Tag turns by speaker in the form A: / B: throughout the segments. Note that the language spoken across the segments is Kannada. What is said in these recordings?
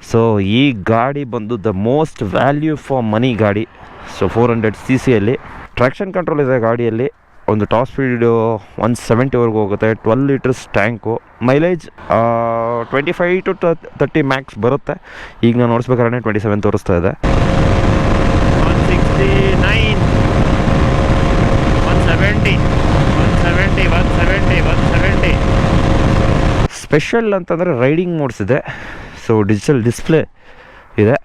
A: ಸೊ ಈ ಗಾಡಿ ಬಂದು the most value for money ಗಾಡಿ. ಸೊ 400 cc ಅಲ್ಲಿ ಟ್ರ್ಯಾಕ್ಷನ್ ಕಂಟ್ರೋಲ್ ಇದೆ ಗಾಡಿಯಲ್ಲಿ. ಒಂದು ಟಾಪ್ ಸ್ಪೀಡ್ 170ವರೆಗೂ ಹೋಗುತ್ತೆ. 12 litres tank. Mileage 25 to 30 Max ಬರುತ್ತೆ. ಈಗ ನಾನು ನೋಡಿಸ್ಬೇಕಾದ್ರೆ 27 ತೋರಿಸ್ತಾ ಇದೆ. 169 170 170 170 170. ಸ್ಪೆಷಲ್ ಅಂತಂದರೆ ರೈಡಿಂಗ್ ಮೋಡ್ಸ್ ಇದೆ. ಸೊ ಡಿಜಿಟಲ್ ಡಿಸ್ಪ್ಲೇ ಇದೆ.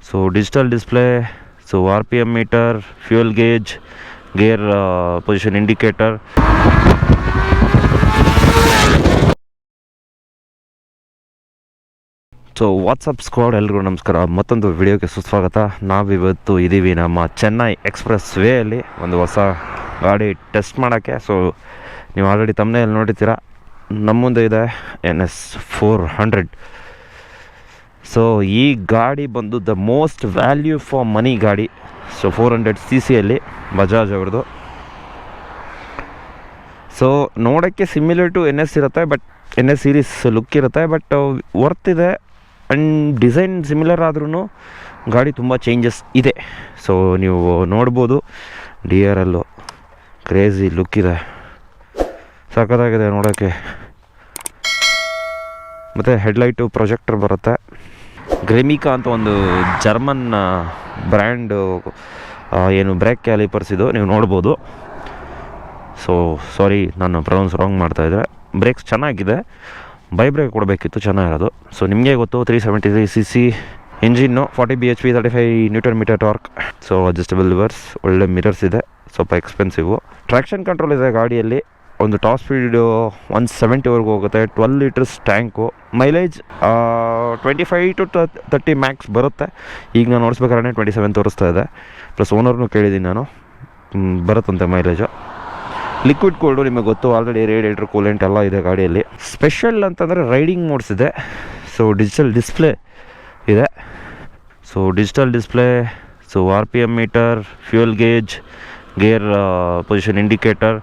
A: So digital display, so RPM meter, fuel gauge, gear position indicator. So what's up squad, ಎಲ್ರಿಗೂ ನಮಸ್ಕಾರ. ಮತ್ತೊಂದು ವಿಡಿಯೋಗೆ ಸುಸ್ವಾಗತ. ನಾವಿವತ್ತು ಇದ್ದೀವಿ ನಮ್ಮ ಚೆನ್ನೈ ಎಕ್ಸ್ಪ್ರೆಸ್ ವೇಯಲ್ಲಿ ಒಂದು ಹೊಸ ಗಾಡಿ ಟೆಸ್ಟ್ ಮಾಡೋಕ್ಕೆ. ಸೊ ನೀವು ಆಲ್ರೆಡಿ ತಮ್ಮನೇಲಿ ನೋಡಿರ್ತೀರ, ನಮ್ಮ ಮುಂದೆ ಇದೆ NS 400. ಸೊ ಈ ಗಾಡಿ ಬಂದು the most value for money ಗಾಡಿ. ಸೊ 400 cc ಅಲ್ಲಿ ಬಜಾಜ್ ಅವ್ರದ್ದು. ಸೊ ನೋಡೋಕ್ಕೆ ಸಿಮಿಲರ್ ಟು NS ಇರುತ್ತೆ, ಬಟ್ NS ಸೀರೀಸ್ ಲುಕ್ ಇರುತ್ತೆ, ಬಟ್ ವರ್ತ್ ಇದೆ. ಆ್ಯಂಡ್ ಡಿಸೈನ್ ಸಿಮಿಲರ್ ಆದ್ರೂ ಗಾಡಿ ತುಂಬ ಚೇಂಜಸ್ ಇದೆ. ಸೊ ನೀವು ನೋಡ್ಬೋದು, DRL ಕ್ರೇಜಿ ಲುಕ್ ಇದೆ, ಸಖತ್ತಾಗಿದೆ ನೋಡೋಕ್ಕೆ. ಮತ್ತು ಹೆಡ್ಲೈಟು ಪ್ರೊಜೆಕ್ಟರ್ ಬರುತ್ತೆ. ಗ್ರೆಮಿಕಾ ಅಂತ ಒಂದು ಜರ್ಮನ್ ಬ್ರ್ಯಾಂಡು ಏನು ಬ್ರೇಕ್ ಕ್ಯಾಲಿಪರ್ಸ್ ಇದು, ನೀವು ನೋಡ್ಬೋದು. ಸೊ ಸಾರಿ, ನಾನು ಪ್ರೊನೌನ್ಸ್ ರಾಂಗ್ ಮಾಡ್ತಾಯಿದ್ದೆ. ಬ್ರೇಕ್ಸ್ ಚೆನ್ನಾಗಿದೆ, ಬೈ ಬ್ರೇಕ್ ಕೊಡಬೇಕಿತ್ತು, ಚೆನ್ನಾಗಿರೋದು. ಸೊ ನಿಮಗೆ ಗೊತ್ತು, 373 cc engine, 40 bhp, 35 Nm torque. So adjustable levers, ಒಳ್ಳೆ ಮಿರರ್ಸ್ ಇದೆ, ಸ್ವಲ್ಪ ಎಕ್ಸ್ಪೆನ್ಸಿವು. ಟ್ರ್ಯಾಕ್ಷನ್ ಕಂಟ್ರೋಲ್ ಇದೆ ಗಾಡಿಯಲ್ಲಿ. ಒಂದು ಟಾಪ್ ಸ್ಪೀಡ್ 170ವರೆಗೂ ಹೋಗುತ್ತೆ. 12 litres tank. Mileage 25 to 30 Max ಬರುತ್ತೆ. ಈಗ ನಾನು ನೋಡಿಸ್ಬೇಕಾದ್ರೆ 27 ತೋರಿಸ್ತಾ ಇದೆ. ಪ್ಲಸ್ ಓನರ್ನು ಕೇಳಿದ್ದೀನಿ ನಾನು, ಬರುತ್ತಂತೆ ಮೈಲೇಜು. ಲಿಕ್ವಿಡ್ ಕೂಲ್ಡು ನಿಮಗೆ ಗೊತ್ತು, ಆಲ್ರೆಡಿ ರೇಡಿಯೇಟರ್ ಕೂಲೆಂಟ್ ಎಲ್ಲ ಇದೆ ಗಾಡಿಯಲ್ಲಿ. ಸ್ಪೆಷಲ್ ಅಂತಂದರೆ ರೈಡಿಂಗ್ ಮೋಡ್ಸ್ ಇದೆ. ಸೊ ಡಿಜಿಟಲ್ ಡಿಸ್ಪ್ಲೇ ಇದೆ. So digital display, so RPM meter, fuel gauge, gear position indicator.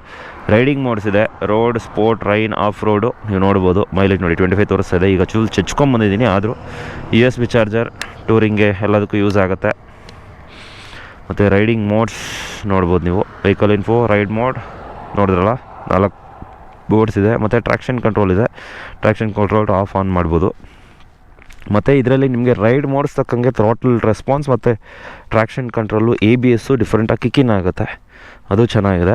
A: Riding modes ಇದೆ, road, sport, rain, off road. ನೀವು ನೋಡ್ಬೋದು. ಮೈಲೇಜ್ ನೋಡಿ 25 ತೋರಿಸ್ತಾ ಇದೆ. ಈಗ ಚೂಲ್ ಚಚ್ಕೊಂಬಂದಿದ್ದೀನಿ, ಆದರೂ USB ಚಾರ್ಜರ್ ಟೂರಿಂಗ್ಗೆ ಎಲ್ಲದಕ್ಕೂ ಯೂಸ್ ಆಗುತ್ತೆ. ಮತ್ತು ರೈಡಿಂಗ್ ಮೋಡ್ಸ್ ನೋಡ್ಬೋದು ನೀವು. ವೆಹಿಕಲ್ ಇನ್ಫೋ, ರೈಡ್ ಮೋಡ್ ನೋಡಿದ್ರಲ್ಲ, 4 ಬೋರ್ಡ್ಸ್ ಇದೆ. ಮತ್ತು ಟ್ರ್ಯಾಕ್ಷನ್ ಕಂಟ್ರೋಲ್ ಇದೆ. ಟ್ರ್ಯಾಕ್ಷನ್ ಕಂಟ್ರೋಲ್ ಆಫ್ ಆನ್ ಮಾಡ್ಬೋದು. ಮತ್ತು ಇದರಲ್ಲಿ ನಿಮಗೆ ರೈಡ್ ಮೋಡ್ಸ್ ತಕ್ಕಂಗೆ ಥ್ರಾಟಲ್ ರೆಸ್ಪಾನ್ಸ್ ಮತ್ತು ಟ್ರ್ಯಾಕ್ಷನ್ ಕಂಟ್ರೋಲು, ABS ಡಿಫ್ರೆಂಟಾಗಿ ಕಿಕ್ಕಿನ್ ಆಗುತ್ತೆ, ಅದು ಚೆನ್ನಾಗಿದೆ.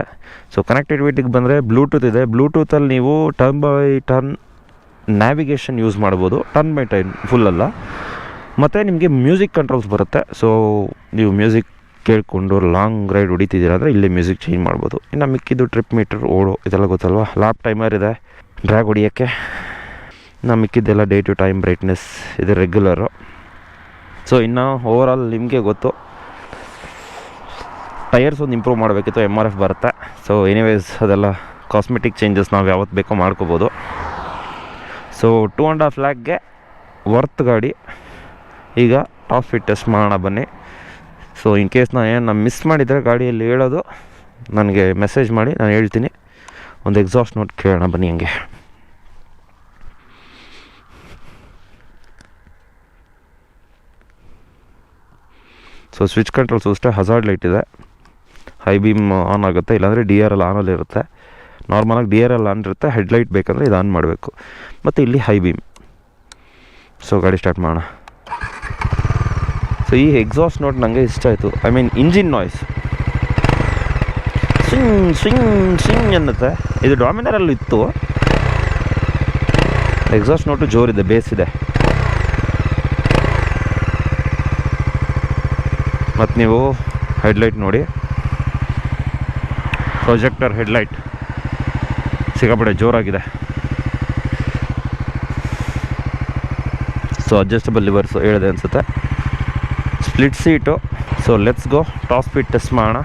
A: ಸೊ ಕನೆಕ್ಟಿವಿಟಿಗೆ ಬಂದರೆ ಬ್ಲೂಟೂತ್ ಇದೆ. ಬ್ಲೂಟೂತಲ್ಲಿ ನೀವು turn by turn navigation use ಮಾಡ್ಬೋದು, ಟರ್ನ್ ಬೈ ಟರ್ನ್ ಫುಲ್ಲಲ್ಲ. ಮತ್ತು ನಿಮಗೆ ಮ್ಯೂಸಿಕ್ ಕಂಟ್ರೋಲ್ಸ್ ಬರುತ್ತೆ. ಸೊ ನೀವು ಮ್ಯೂಸಿಕ್ ಕೇಳಿಕೊಂಡು ಲಾಂಗ್ ರೈಡ್ ಹೊಡಿತಿದ್ದೀರ ಅಂದರೆ ಇಲ್ಲೇ ಮ್ಯೂಸಿಕ್ ಚೇಂಜ್ ಮಾಡ್ಬೋದು. ಇನ್ನು ಮಿಕ್ಕಿದ್ದು ಟ್ರಿಪ್ ಮೀಟರ್, ಓಡೋ ಇದೆಲ್ಲ ಗೊತ್ತಲ್ವ. ಲ್ಯಾಪ್ ಟೈಮರ್ ಇದೆ ಡ್ರ್ಯಾಗ್ ಹೊಡಿಯೋಕ್ಕೆ. ಇನ್ನು ಮಿಕ್ಕಿದ್ದೆಲ್ಲ ಡೇ ಟು ಟೈಮ್ ಬ್ರೈಟ್ನೆಸ್ ಇದು ರೆಗ್ಯುಲರು. ಸೊ ಇನ್ನು ಓವರಾಲ್ ನಿಮಗೆ ಗೊತ್ತು, ಟೈರ್ಸ್ ಒಂದು ಇಂಪ್ರೂವ್ ಮಾಡಬೇಕಿತ್ತು, MRF ಬರುತ್ತೆ. ಸೊ ಎನಿವೇಸ್ ಅದೆಲ್ಲ ಕಾಸ್ಮೆಟಿಕ್ ಚೇಂಜಸ್ ನಾವು ಯಾವತ್ತು ಬೇಕೋ ಮಾಡ್ಕೋಬೋದು. ಸೊ 2.5 lakhಗೆ ವರ್ತ್ ಗಾಡಿ. ಈಗ ಟಾಪ್ ಸ್ಪೀಡ್ ಟೆಸ್ಟ್ ಮಾಡೋಣ ಬನ್ನಿ. ಸೊ ಇನ್ ಕೇಸ್ ನಾನು ಮಿಸ್ ಮಾಡಿದರೆ ಗಾಡಿಯಲ್ಲಿ ಹೇಳೋದು, ನನಗೆ ಮೆಸೇಜ್ ಮಾಡಿ, ನಾನು ಹೇಳ್ತೀನಿ. ಒಂದು ಎಕ್ಸಾಸ್ಟ್ ನೋಟ್ ಕೇಳೋಣ ಬನ್ನಿ ಹಂಗೆ. ಸೊ ಸ್ವಿಚ್ ಕಂಟ್ರೋಲ್ಸ್ ಅಷ್ಟೇ. ಹಜಾರ್ಡ್ ಲೈಟ್ ಇದೆ, ಹೈ ಬೀಮ್ ಆನ್ ಆಗುತ್ತೆ, ಇಲ್ಲಾಂದರೆ DRL ಆನಲ್ಲಿ ಇರುತ್ತೆ. ನಾರ್ಮಲಾಗಿ DRL ಆನ್ ಇರುತ್ತೆ, ಹೆಡ್ಲೈಟ್ ಬೇಕಂದರೆ ಇದು ಆನ್ ಮಾಡಬೇಕು. ಮತ್ತು ಇಲ್ಲಿ ಹೈ ಬೀಮ್. ಸೊ ಗಾಡಿ ಸ್ಟಾರ್ಟ್ ಮಾಡೋಣ. ಸೊ ಈ ಎಕ್ಸಾಸ್ಟ್ ನೋಟ್ ನನಗೆ ಇಷ್ಟ ಆಯಿತು. I mean engine noise swing swing swing ಅನ್ನುತ್ತೆ. ಇದು ಡಾಮಿನರಲ್ಲೂ ಇತ್ತು. ಎಕ್ಸಾಸ್ಟ್ ನೋಟು ಜೋರಿದೆ, ಬೇಸ್ ಇದೆ. ಮತ್ತು ನೀವು ಹೆಡ್ಲೈಟ್ ನೋಡಿ, ಪ್ರೊಜೆಕ್ಟರ್ ಹೆಡ್ಲೈಟ್ ಸಿಕ್ಕಾಪಟ್ಟೆ ಜೋರಾಗಿದೆ. ಸೊ ಅಡ್ಜಸ್ಟಬಲ್ ಲಿವರ್ಸ್ ಹೇಳಿದೆ ಅನಿಸುತ್ತೆ. Split seat. So let's go, top speed test ಮಾಡೋಣ.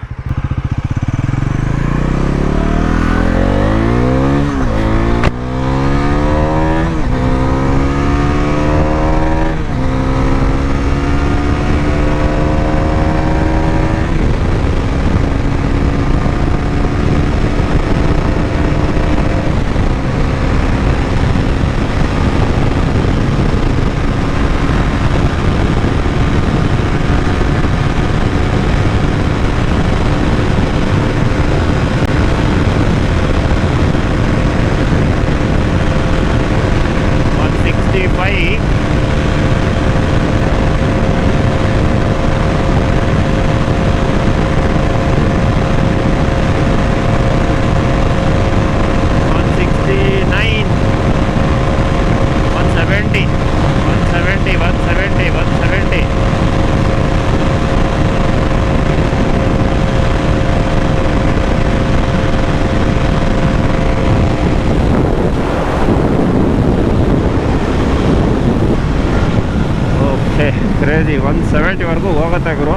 A: ಕ್ರೇಜಿ 170ವರೆಗೂ ಹೋಗುತ್ತೆ ಗುರು.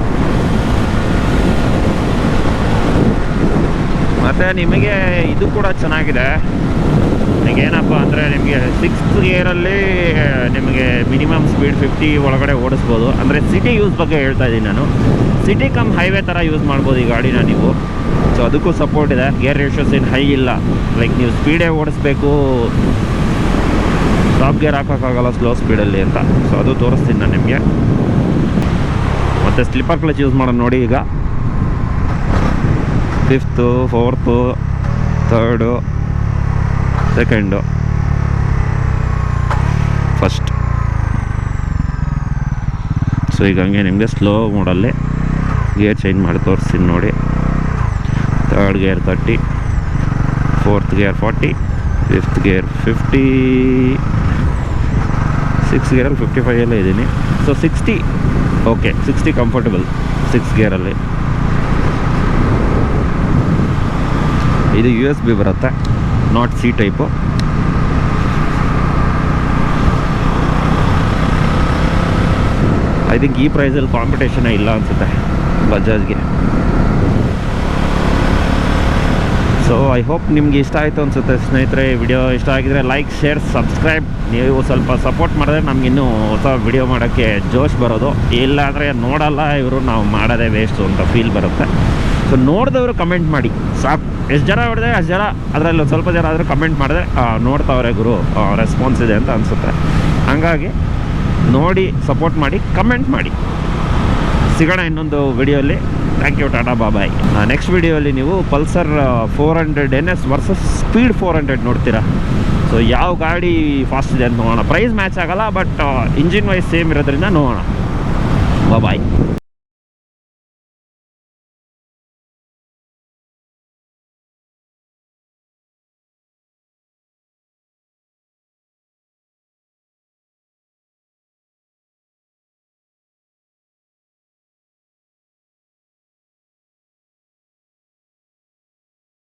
A: ಮತ್ತು ನಿಮಗೆ ಇದು ಕೂಡ ಚೆನ್ನಾಗಿದೆ. ಏನಪ್ಪ ಅಂದರೆ ನಿಮಗೆ 6th ಗೇರಲ್ಲಿ ನಿಮಗೆ ಮಿನಿಮಮ್ ಸ್ಪೀಡ್ 50 ಒಳಗಡೆ ಓಡಿಸ್ಬೋದು. ಅಂದರೆ ಸಿಟಿ ಯೂಸ್ ಬಗ್ಗೆ ಹೇಳ್ತಾ ಇದ್ದೀನಿ ನಾನು. ಸಿಟಿ ಕಮ್ ಹೈವೇ ಥರ ಯೂಸ್ ಮಾಡ್ಬೋದು ಈ ಗಾಡಿನ ನೀವು. ಸೊ ಅದಕ್ಕೂ ಸಪೋರ್ಟ್ ಇದೆ. ಗೇರ್ ರೇಷಿಯೋಸ್ ಏನು ಹೈ ಇಲ್ಲ. ಲೈಕ್ ನೀವು ಸ್ಪೀಡೇ ಓಡಿಸ್ಬೇಕು, ಟಾಪ್ ಗೇರ್ ಹಾಕೋಕ್ಕಾಗಲ್ಲ ಸ್ಲೋ ಸ್ಪೀಡಲ್ಲಿ ಅಂತ. ಸೊ ಅದು ತೋರಿಸ್ತೀನಿ ನಾನು ನಿಮಗೆ. ಮತ್ತು ಸ್ಲಿಪ್ಪರ್ ಕ್ಲಚ್ ಯೂಸ್ ಮಾಡೋಣ ನೋಡಿ. ಈಗ 5th, 4th, 3rd, 2nd, 1st. So ಈಗ ಹಂಗೆ ನಿಮಗೆ ಸ್ಲೋ ಮೋಡಲ್ಲಿ ಗೇರ್ ಚೇಂಜ್ ಮಾಡಿ ತೋರಿಸ್ತೀನಿ ನೋಡಿ. 3rd gear 30, 4th gear 40, 5th gear 50, 6th ಗೇರಲ್ಲಿ 55 ಇದ್ದೀನಿ. So 60 okay, 60 comfortable 6th ಗೇರಲ್ಲಿ. ಇದು USB ಬರುತ್ತೆ, not C type. I think ಈ ಪ್ರೈಸಲ್ಲಿ ಕಾಂಪಿಟೇಷನೇ ಇಲ್ಲ ಅನಿಸುತ್ತೆ ಬಜಾಜ್ಗೆ. ಸೊ ಐ ಹೋಪ್ ನಿಮ್ಗೆ ಇಷ್ಟ ಆಯಿತು ಅನಿಸುತ್ತೆ ಸ್ನೇಹಿತರೆ. ವಿಡಿಯೋ ಇಷ್ಟ ಆಗಿದರೆ ಲೈಕ್, ಶೇರ್, ಸಬ್ಸ್ಕ್ರೈಬ್. ನೀವು ಸ್ವಲ್ಪ ಸಪೋರ್ಟ್ ಮಾಡಿದ್ರೆ ನಮಗಿನ್ನೂ ಹೊಸ ವಿಡಿಯೋ ಮಾಡೋಕ್ಕೆ ಜೋಶ್ ಬರೋದು. ಇಲ್ಲ ಅಂದರೆ ನೋಡಲ್ಲ ಇವರು, ನಾವು ಮಾಡೋದೇ ವೇಸ್ಟು ಅಂತ ಫೀಲ್ ಬರುತ್ತೆ. ಸೊ ನೋಡಿದವರು ಕಮೆಂಟ್ ಮಾಡಿ ಸಾಕು. ಎಷ್ಟು ಜನ ಹೊಡೆದ್ರೆ ಅಷ್ಟು ಜನ, ಅದರಲ್ಲಿ ಒಂದು ಸ್ವಲ್ಪ ಜನ ಆದರೂ ಕಮೆಂಟ್ ಮಾಡಿದ್ರೆ ನೋಡ್ತಾವ್ರೆ ಗುರು, ರೆಸ್ಪಾನ್ಸ್ ಇದೆ ಅಂತ ಅನಿಸುತ್ತೆ. ಹಾಗಾಗಿ ನೋಡಿ ಸಪೋರ್ಟ್ ಮಾಡಿ, ಕಮೆಂಟ್ ಮಾಡಿ. ಸಿಗೋಣ ಇನ್ನೊಂದು ವಿಡಿಯೋಲಿ. Thank you, tata, bye. Next ವಿಡಿಯೋಲಿ ನೀವು ಪಲ್ಸರ್ 400 NS ವರ್ಸಸ್ ಸ್ಪೀಡ್ 400 ನೋಡ್ತೀರಾ. ಸೊ ಯಾವ ಗಾಡಿ ಫಾಸ್ಟ್ ಇದೆ ಅಂತ ನೋಡೋಣ. ಪ್ರೈಸ್ ಮ್ಯಾಚ್ ಆಗೋಲ್ಲ, ಬಟ್ ಇಂಜಿನ್ ವೈಸ್ ಸೇಮ್ ಇರೋದ್ರಿಂದ ನೋಡೋಣ. ಬಾಯ್.